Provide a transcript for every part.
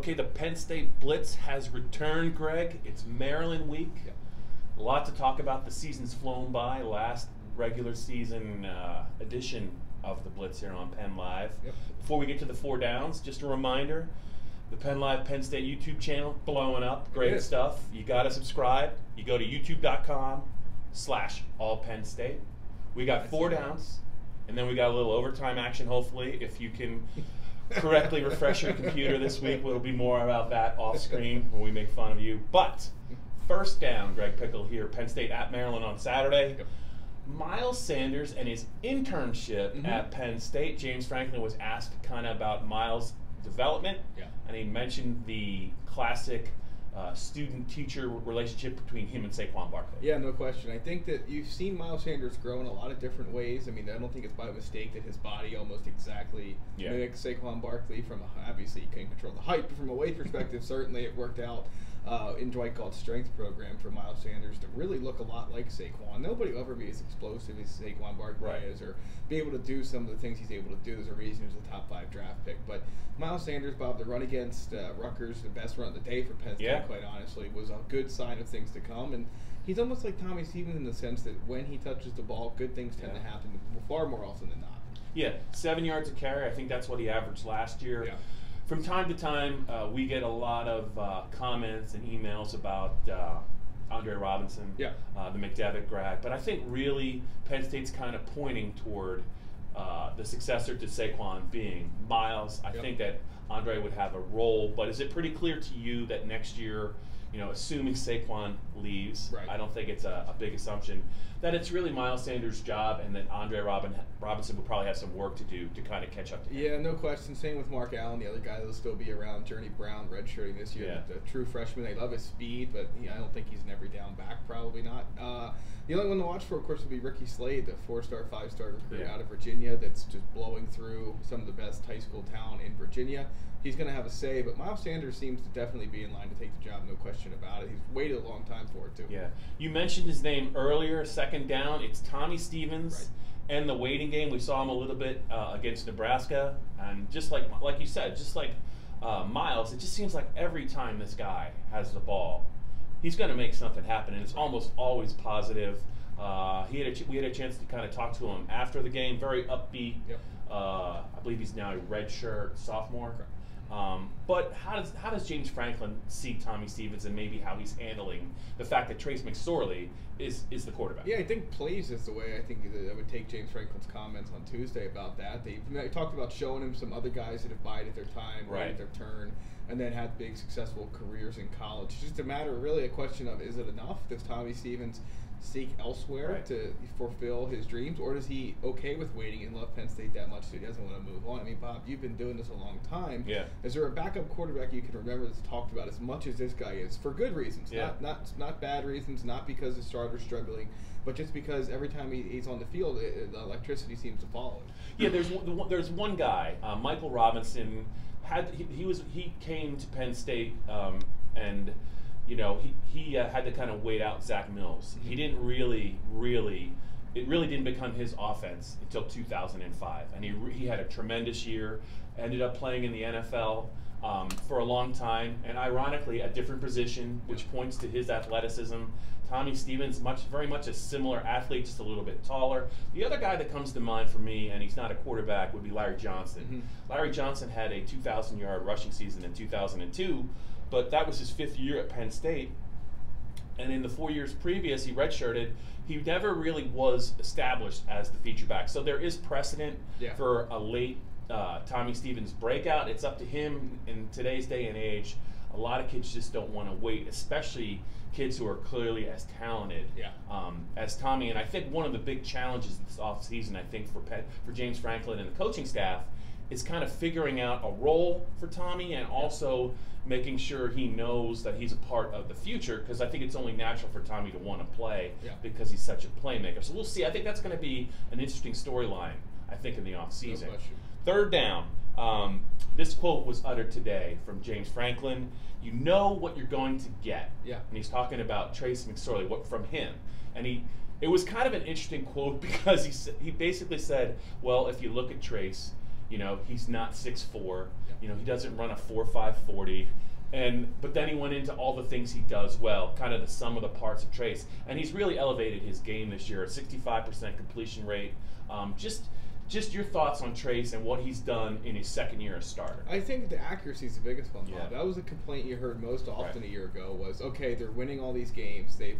Okay, the Penn State Blitz has returned, Greg. It's Maryland week. Yep. A lot to talk about. The season's flown by. Last regular season edition of the Blitz here on Penn Live. Yep. Before we get to the four downs, just a reminder, the Penn Live Penn State YouTube channel blowing up. Great stuff. You got to subscribe. You go to youtube.com/allpennstate. We got four downs, and then we got a little overtime action, hopefully, if you can correctly refresh your computer this week. We'll be more about that off screen when we make fun of you. But first down, Greg Pickel here, Penn State at Maryland on Saturday. Yep. Myles Sanders and his internship at Penn State. James Franklin was asked kind of about Myles' development, and he mentioned the classic student-teacher relationship between him and Saquon Barkley. Yeah, no question. I think that you've seen Myles Sanders grow in a lot of different ways. I mean, I don't think it's by mistake that his body almost exactly mimics Saquon Barkley. From obviously you can't control the height, but from a weight perspective, certainly it worked out in Dwight Galt's strength program for Myles Sanders to really look a lot like Saquon. Nobody will ever be as explosive as Saquon Barkley is, or be able to do some of the things he's able to do. There's a reason he's a top 5 draft pick. But Myles Sanders, Bob, the run against Rutgers, the best run of the day for Penn State, quite honestly, was a good sign of things to come. And he's almost like Tommy Stevens in the sense that when he touches the ball, good things tend to happen far more often than not. Yeah, 7 yards a carry. I think that's what he averaged last year. Yeah. From time to time, we get a lot of comments and emails about Andre Robinson, the McDevitt grad. But I think really Penn State's kind of pointing toward the successor to Saquon being Myles. I think that Andre would have a role, but is it pretty clear to you that next year, you know, assuming Saquon leaves, I don't think it's a big assumption, that it's really Myles Sanders' job, and that Andre Robinson will probably have some work to do to kind of catch up to him. Yeah, no question. Same with Mark Allen, the other guy that'll still be around. Journey Brown redshirting this year, a true freshman. They love his speed, but I don't think he's an every down back, probably not. The only one to watch for, of course, will be Ricky Slade, the 4-star, 5-star recruit out of Virginia that's just blowing through some of the best high school talent in Virginia. He's going to have a say, but Myles Sanders seems to definitely be in line to take the job, no question about it. He's waited a long time for it, too. Yeah. You mentioned his name earlier, second down. It's Tommy Stevens and the waiting game. We saw him a little bit against Nebraska. And just like you said, just like Myles, it just seems like every time this guy has the ball, he's going to make something happen, and it's almost always positive. We had a chance to kind of talk to him after the game, very upbeat. I believe he's now a redshirt sophomore. But how does James Franklin see Tommy Stevens, and maybe how he's handling the fact that Trace McSorley is the quarterback? Yeah, I think plays is the way I think that I would take James Franklin's comments on Tuesday about that. They talked about showing him some other guys that have bided their time, waited their turn, and then had big successful careers in college. It's just a matter, really a question of, is it enough? Does Tommy Stevens seek elsewhere to fulfill his dreams, or is he okay with waiting and love Penn State that much so he doesn't want to move on? I mean, Bob, you've been doing this a long time. Is there a backup quarterback you can remember that's talked about as much as this guy is, for good reasons, not bad reasons, not because the starter's struggling, but just because every time he's on the field, the electricity seems to follow him? Yeah, there's one guy, Michael Robinson. He came to Penn State and you know, he had to kind of wait out Zach Mills. He didn't it really didn't become his offense until 2005, and he had a tremendous year. Ended up playing in the NFL for a long time, and ironically, a different position, which points to his athleticism. Tommy Stevens, very much a similar athlete, just a little bit taller. The other guy that comes to mind for me, and he's not a quarterback, would be Larry Johnson. Larry Johnson had a 2,000-yard rushing season in 2002. But that was his 5th year at Penn State, and in the 4 years previous, he redshirted. He never really was established as the feature back. So there is precedent for a late Tommy Stevens breakout. It's up to him in today's day and age. A lot of kids just don't want to wait, especially kids who are clearly as talented as Tommy. And I think one of the big challenges this offseason, I think, for James Franklin and the coaching staff is kind of figuring out a role for Tommy, and also making sure he knows that he's a part of the future, because I think it's only natural for Tommy to want to play because he's such a playmaker. So we'll see. I think that's going to be an interesting storyline, I think, in the offseason. Third down. This quote was uttered today from James Franklin. You know what you're going to get. And he's talking about Trace McSorley, from him. And it was kind of an interesting quote, because he basically said, well, if you look at Trace, You know, he's not 6'4". You know, he doesn't run a 4.5 40. But then he went into all the things he does well, kind of the sum of the parts of Trace. And he's really elevated his game this year, a 65% completion rate. Just your thoughts on Trace and what he's done in his second year as starter. I think the accuracy is the biggest one, Bob. Yeah. That was a complaint you heard most often a year ago was, okay, they're winning all these games. They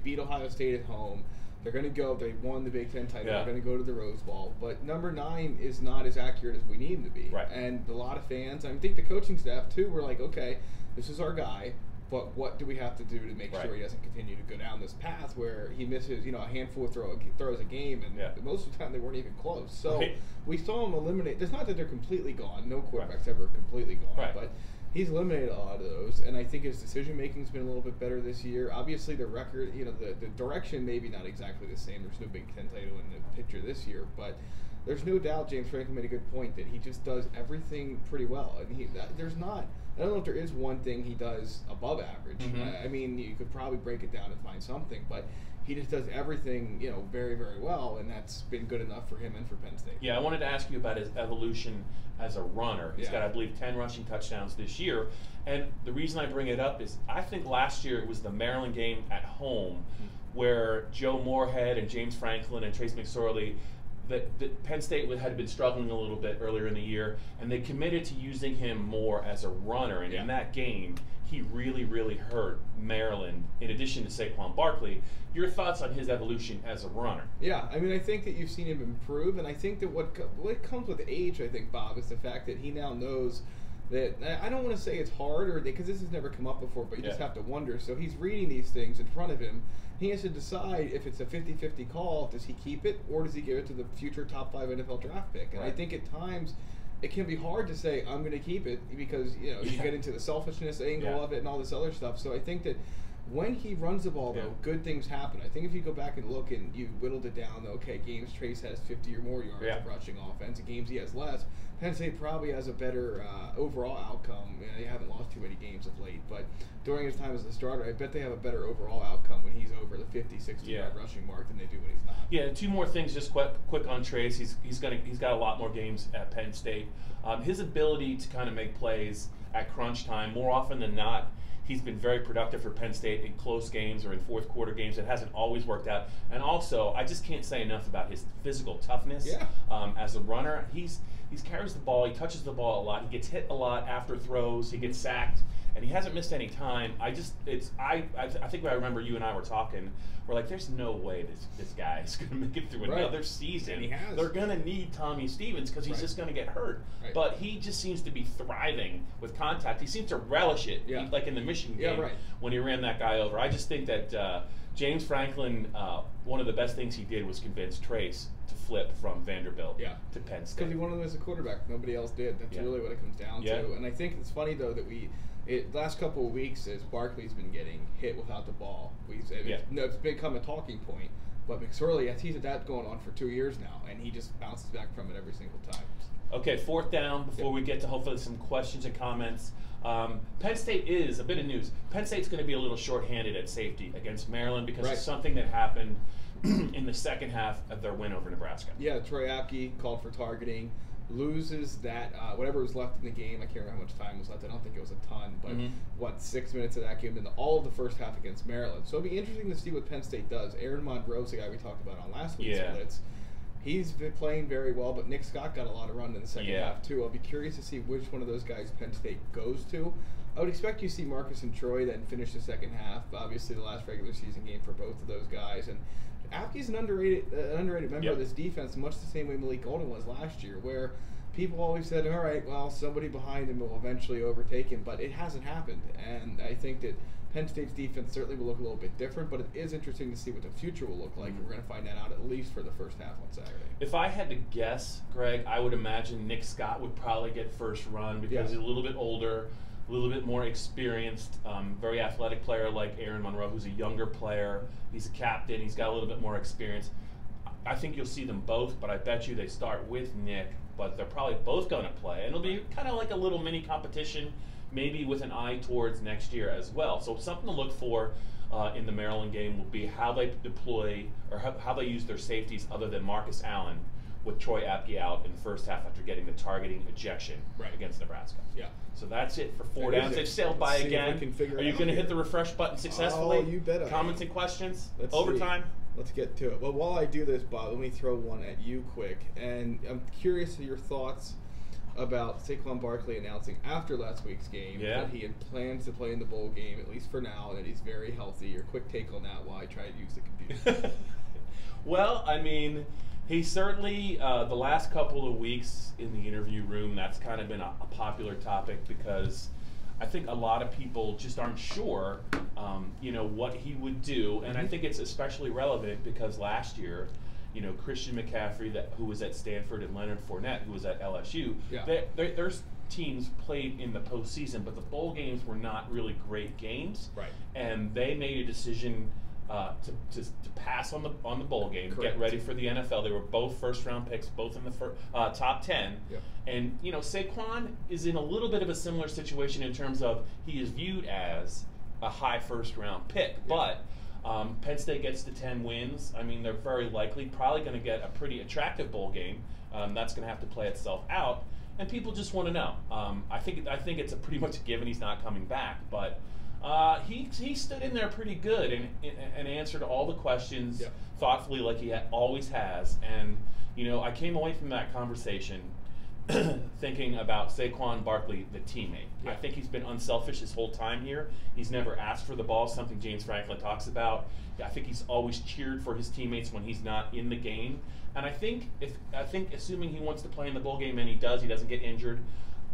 beat Ohio State at home. They're going to go, they won the Big Ten title. They're going to go to the Rose Bowl. But number 9 is not as accurate as we need him to be. Right. And a lot of fans, I think the coaching staff too, were like, okay, this is our guy. But what do we have to do to make sure he doesn't continue to go down this path where he misses, you know, a handful of throws a game, and most of the time they weren't even close. So we saw him eliminate. It's not that they're completely gone. No quarterback's ever completely gone, but he's eliminated a lot of those. And I think his decision making's been a little bit better this year. Obviously, the record, you know, the direction maybe not exactly the same. There's no Big Ten title in the picture this year, but there's no doubt James Franklin made a good point that he just does everything pretty well. And there's not. I don't know if there is one thing he does above average. I mean, you could probably break it down and find something, but he just does everything, you know, very, very well, and that's been good enough for him and for Penn State. Yeah, I wanted to ask you about his evolution as a runner. He's got, I believe, 10 rushing touchdowns this year, and the reason I bring it up is I think last year it was the Maryland game at home where Joe Moorhead and James Franklin and Trace McSorley, that Penn State had been struggling a little bit earlier in the year, and they committed to using him more as a runner. And in that game, he really, really hurt Maryland, in addition to Saquon Barkley. Your thoughts on his evolution as a runner? Yeah, I mean, I think that you've seen him improve, and I think that what comes with age, I think, Bob, is the fact that he now knows that, I don't want to say it's hard, or because this has never come up before, but you just have to wonder. So he's reading these things in front of him. He has to decide if it's a 50-50 call, does he keep it, or does he give it to the future top 5 NFL draft pick? And I think at times it can be hard to say, I'm going to keep it, because you get into the selfishness angle of it and all this other stuff. So I think that when he runs the ball, though, good things happen. I think if you go back and look and you whittled it down, okay, games Trace has 50 or more yards of rushing offense, and games he has less, Penn State probably has a better overall outcome. They haven't lost too many games of late, but during his time as a starter, I bet they have a better overall outcome when he's over the 50, 60 yard rushing mark than they do when he's not. Yeah, 2 more things just quick on Trace. He's got a lot more games at Penn State. His ability to kind of make plays at crunch time, more often than not, he's been very productive for Penn State in close games or in fourth quarter games. It hasn't always worked out. And also, I just can't say enough about his physical toughness as a runner. He carries the ball, he touches the ball a lot, he gets hit a lot after throws, he gets sacked, and he hasn't missed any time. I think I remember you and I were talking. We're like, there's no way this guy is going to make it through another season. And he has. They're going to need Tommy Stevens because he's just going to get hurt. But he just seems to be thriving with contact. He seems to relish it, like in the Michigan game when he ran that guy over. I just think that James Franklin, one of the best things he did was convince Trace to flip from Vanderbilt to Penn State. Because he wanted him as a quarterback. Nobody else did. That's really what it comes down to. And I think it's funny, though, that last couple of weeks, as Barkley's been getting hit without the ball, it's become a talking point. But McSorley, he's had that going on for 2 years now, and he just bounces back from it every single time. Okay, 4th down before we get to hopefully some questions and comments. Penn State is, a bit of news, Penn State's going to be a little shorthanded at safety against Maryland because of something that happened in the second half of their win over Nebraska. Yeah, Troy Apke called for targeting, loses that, whatever was left in the game. I can't remember how much time was left. I don't think it was a ton, but 6 minutes of that game, then all of the first half against Maryland. So it'll be interesting to see what Penn State does. Aaron Monroe's the guy we talked about on last week's Blitz. He's been playing very well, but Nick Scott got a lot of run in the second half, too. I'll be curious to see which one of those guys Penn State goes to. I would expect you to see Marcus and Troy then finish the second half. Obviously, the last regular season game for both of those guys. And Apke's an underrated member of this defense, much the same way Malik Golden was last year, where people always said, all right, well, somebody behind him will eventually overtake him, but it hasn't happened. And I think that Penn State's defense certainly will look a little bit different, but it is interesting to see what the future will look like. We're going to find that out at least for the first half on Saturday. If I had to guess, Greg, I would imagine Nick Scott would probably get first run because he's a little bit older, a little bit more experienced, very athletic player like Aaron Monroe, who's a younger player. He's a captain. He's got a little bit more experience. I think you'll see them both, but I bet you they start with Nick, but they're probably both going to play. And it'll be kind of like a little mini competition, maybe with an eye towards next year as well. So something to look for in the Maryland game will be how they deploy or how they use their safeties other than Marcus Allen, with Troy Apke out in the first half after getting the targeting ejection against Nebraska. Yeah. So that's it for 4 downs. They've sailed by again. Are you going to hit the refresh button successfully? Oh, you bet. Comments and questions? Let's Overtime? See. Let's get to it. Well, while I do this, Bob, let me throw one at you quick. And I'm curious of your thoughts about Saquon Barkley announcing after last week's game that he had plans to play in the bowl game, at least for now, and that he's very healthy. Your quick take on that while I try to use the computer. Well, I mean, he certainly, the last couple of weeks in the interview room, that's kind of been a popular topic because I think a lot of people just aren't sure, what he would do. And I think it's especially relevant because last year, Christian McCaffrey, who was at Stanford, and Leonard Fournette, who was at LSU, their teams played in the postseason, but the bowl games were not really great games. Right. And they made a decision to pass on the bowl game, get ready for the NFL. They were both first-round picks, both in the top 10. Yep. And, Saquon is in a little bit of a similar situation in terms of he is viewed as a high first-round pick, but Penn State gets to 10 wins. I mean, they're very likely probably going to get a pretty attractive bowl game. That's going to have to play itself out, and people just want to know. I think it's a pretty much a given he's not coming back, but he stood in there pretty good and answered all the questions thoughtfully, like he always has. And I came away from that conversation thinking about Saquon Barkley, the teammate. I think he's been unselfish his whole time here. He's never asked for the ball, something James Franklin talks about. I think he's always cheered for his teammates when he's not in the game. And I think assuming he wants to play in the bowl game, and he doesn't get injured,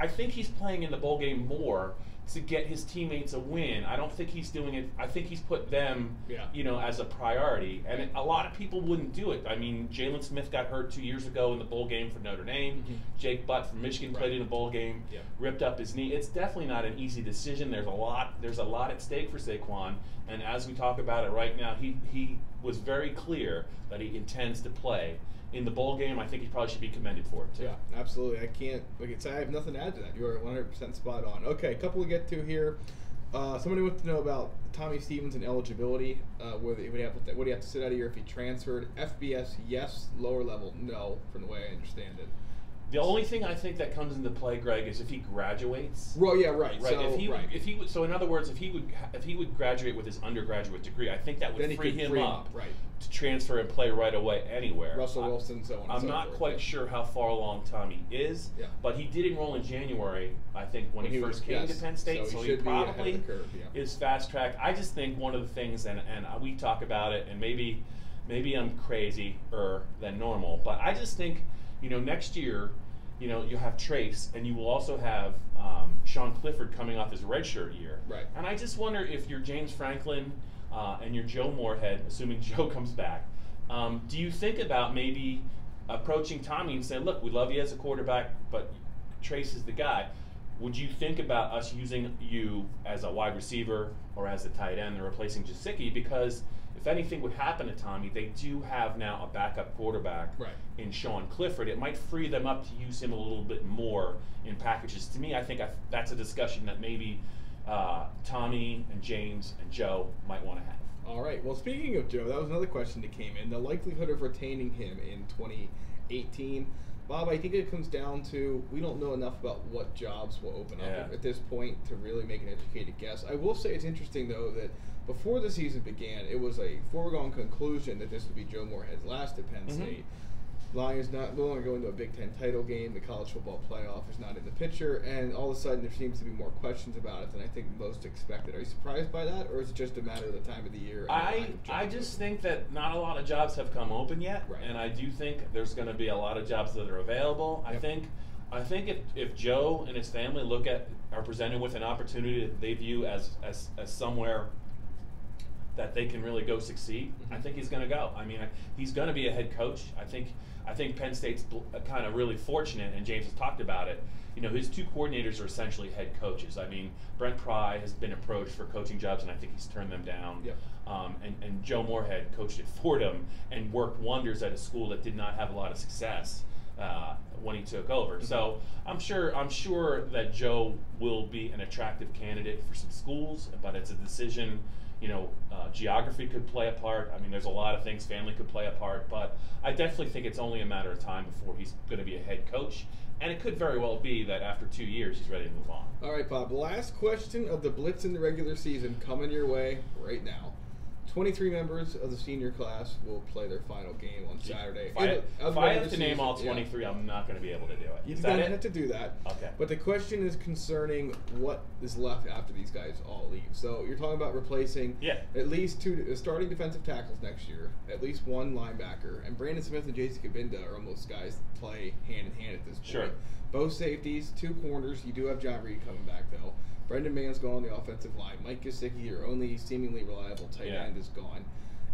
I think he's playing in the bowl game more to get his teammates a win. I don't think he's doing it. I think he's put them, as a priority. And a lot of people wouldn't do it. I mean, Jalen Smith got hurt 2 years ago in the bowl game for Notre Dame. Jake Butt from Michigan played in a bowl game, ripped up his knee. It's definitely not an easy decision. There's a lot at stake for Saquon. And as we talk about it right now, he was very clear that he intends to play in the bowl game. I think he probably should be commended for it too. Yeah, absolutely. I have nothing to add to that. You are 100% spot on. Okay, a couple to get to here. Somebody wants to know about Tommy Stevens and eligibility. What do you have to sit out of here if he transferred? FBS, yes. Lower level, no. From the way I understand it. The only thing I think that comes into play, Greg, is if he graduates. Well, yeah, right. So in other words, if he would graduate with his undergraduate degree, I think that would free him up to transfer and play right away anywhere. Russell Wilson, so on. I'm not quite sure how far along Tommy is, but he did enroll in January, I think, when he first came to Penn State, so he probably is fast tracked. I just think one of the things, and we talk about it, and maybe I'm crazier than normal, but I just think, next year, you'll have Trace, and you will also have Sean Clifford coming off his redshirt year. Right. And I just wonder if you're James Franklin and you're Joe Moorhead, assuming Joe comes back, do you think about maybe approaching Tommy and saying, look, we love you as a quarterback, but Trace is the guy. Would you think about us using you as a wide receiver or as a tight end and replacing Gesicki? Because if anything would happen to Tommy, they do have now a backup quarterback in Sean Clifford. It might free them up to use him a little bit more in packages. To me, I think that's a discussion that maybe Tommy and James and Joe might want to have. All right. Well, speaking of Joe, that was another question that came in. The likelihood of retaining him in 2018. Bob, I think it comes down to we don't know enough about what jobs will open up at this point to really make an educated guess. I will say it's interesting, though, that before the season began, it was a foregone conclusion that this would be Joe Moorhead's last at Penn State. Lions no longer going to a Big Ten title game. The college football playoff is not in the picture, and all of a sudden there seems to be more questions about it than I think most expected. Are you surprised by that, or is it just a matter of the time of the year? I just think that not a lot of jobs have come open yet, and I do think there's going to be a lot of jobs that are available. I think if Joe and his family are presented with an opportunity that they view as somewhere that they can really go succeed, I think he's going to go. I mean, he's going to be a head coach. I think Penn State's kind of really fortunate, and James has talked about it. His two coordinators are essentially head coaches. I mean, Brent Pry has been approached for coaching jobs, and I think he's turned them down. And Joe Moorhead coached at Fordham and worked wonders at a school that did not have a lot of success when he took over. So I'm sure that Joe will be an attractive candidate for some schools, but it's a decision Geography could play a part. I mean, there's a lot of things. Family could play a part, but I definitely think it's only a matter of time before he's going to be a head coach. And it could very well be that after 2 years, he's ready to move on. All right, Bob. Last question of the Blitz in the regular season coming your way right now. 23 members of the senior class will play their final game on Saturday. If I have to name all 23, I'm not going to be able to do it. You're going to have to do that. Okay. But the question is concerning what is left after these guys all leave. So you're talking about replacing at least 2 starting defensive tackles next year, at least 1 linebacker, and Brandon Smith and Jason Kabinda are almost guys that play hand in hand at this point. Sure. Both safeties, 2 corners. You do have John Reed coming back though. Brendan Mann's gone on the offensive line. Mike Gesicki, your only seemingly reliable tight end, is gone.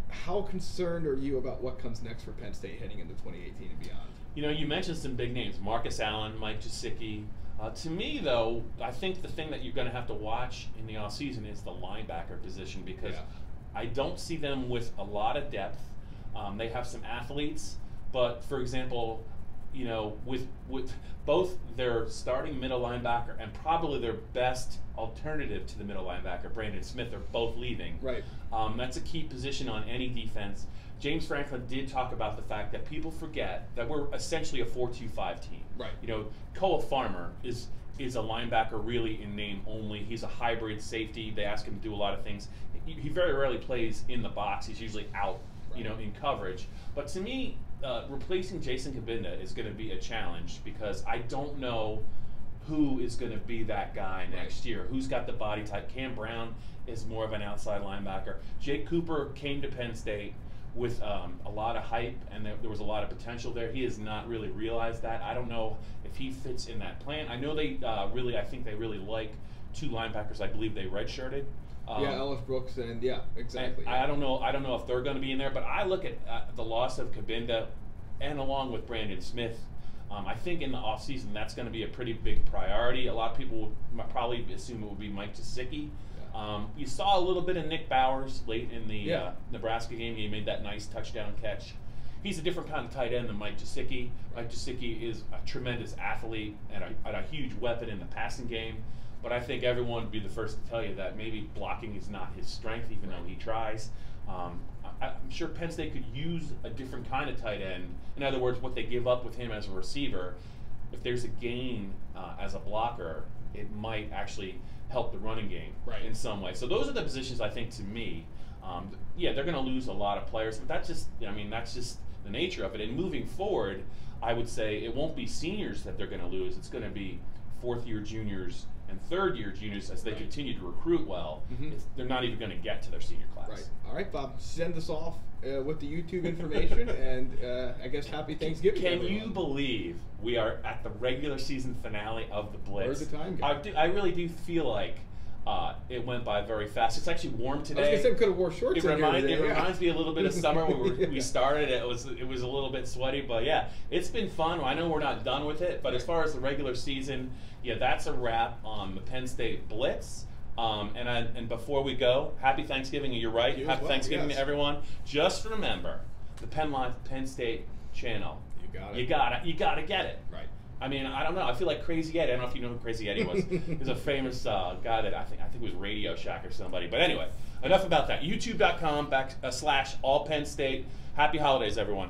How concerned are you about what comes next for Penn State heading into 2018 and beyond? You mentioned some big names: Marcus Allen, Mike Gesicki. To me, though, I think the thing that you're going to have to watch in the offseason is the linebacker position, because I don't see them with a lot of depth. They have some athletes, but for example, with both their starting middle linebacker and probably their best alternative to the middle linebacker, Brandon Smith, are both leaving. Right. That's a key position on any defense. James Franklin did talk about the fact that people forget that we're essentially a 4-2-5 team. Right. Koa Farmer is a linebacker really in name only. He's a hybrid safety. They ask him to do a lot of things. He very rarely plays in the box. He's usually out, in coverage. But to me, replacing Jason Kabinda is going to be a challenge, because I don't know who is going to be that guy next year. Who's got the body type? Cam Brown is more of an outside linebacker. Jake Cooper came to Penn State with a lot of hype, and there was a lot of potential there. He has not really realized that. I don't know if he fits in that plan. I know I think they really like 2 linebackers. I believe they redshirted. Ellis Brooks and exactly. I don't know if they're going to be in there, but I look at the loss of Kabinda, and along with Brandon Smith, I think in the offseason that's going to be a pretty big priority. A lot of people would probably assume it would be Mike Gesicki. You saw a little bit of Nick Bowers late in the Nebraska game. He made that nice touchdown catch. He's a different kind of tight end than Mike Gesicki. Mike Gesicki is a tremendous athlete and a huge weapon in the passing game. But I think everyone would be the first to tell you that maybe blocking is not his strength, even though he tries. I'm sure Penn State could use a different kind of tight end. In other words, what they give up with him as a receiver, if there's a gain as a blocker, it might actually help the running game in some way. So those are the positions I think, to me, they're going to lose a lot of players, but that's just the nature of it. And moving forward, I would say it won't be seniors that they're going to lose. It's going to be 4th-year juniors and 3rd-year juniors as they continue to recruit well. They're not even going to get to their senior class. Right. All right, Bob, send us off with the YouTube information, and I guess happy Thanksgiving. Can you believe we are at the regular season finale of the Blitz? Where's the time go? I really do feel like it went by very fast. It's actually warm today. I was going to say we could have wore shorts. It reminds me a little bit of summer when we started. It was a little bit sweaty, but it's been fun. I know we're not done with it, but as far as the regular season, that's a wrap on the Penn State Blitz. And before we go, happy Thanksgiving. You're right. Happy Thanksgiving to everyone. Just remember the Penn Live Penn State channel. You got it. You gotta get it. Right. I mean, I don't know. I feel like Crazy Eddie. I don't know if you know who Crazy Eddie was. He's a famous guy that I think it was Radio Shack or somebody. But anyway, enough about that. YouTube.com/all Penn State. Happy holidays, everyone.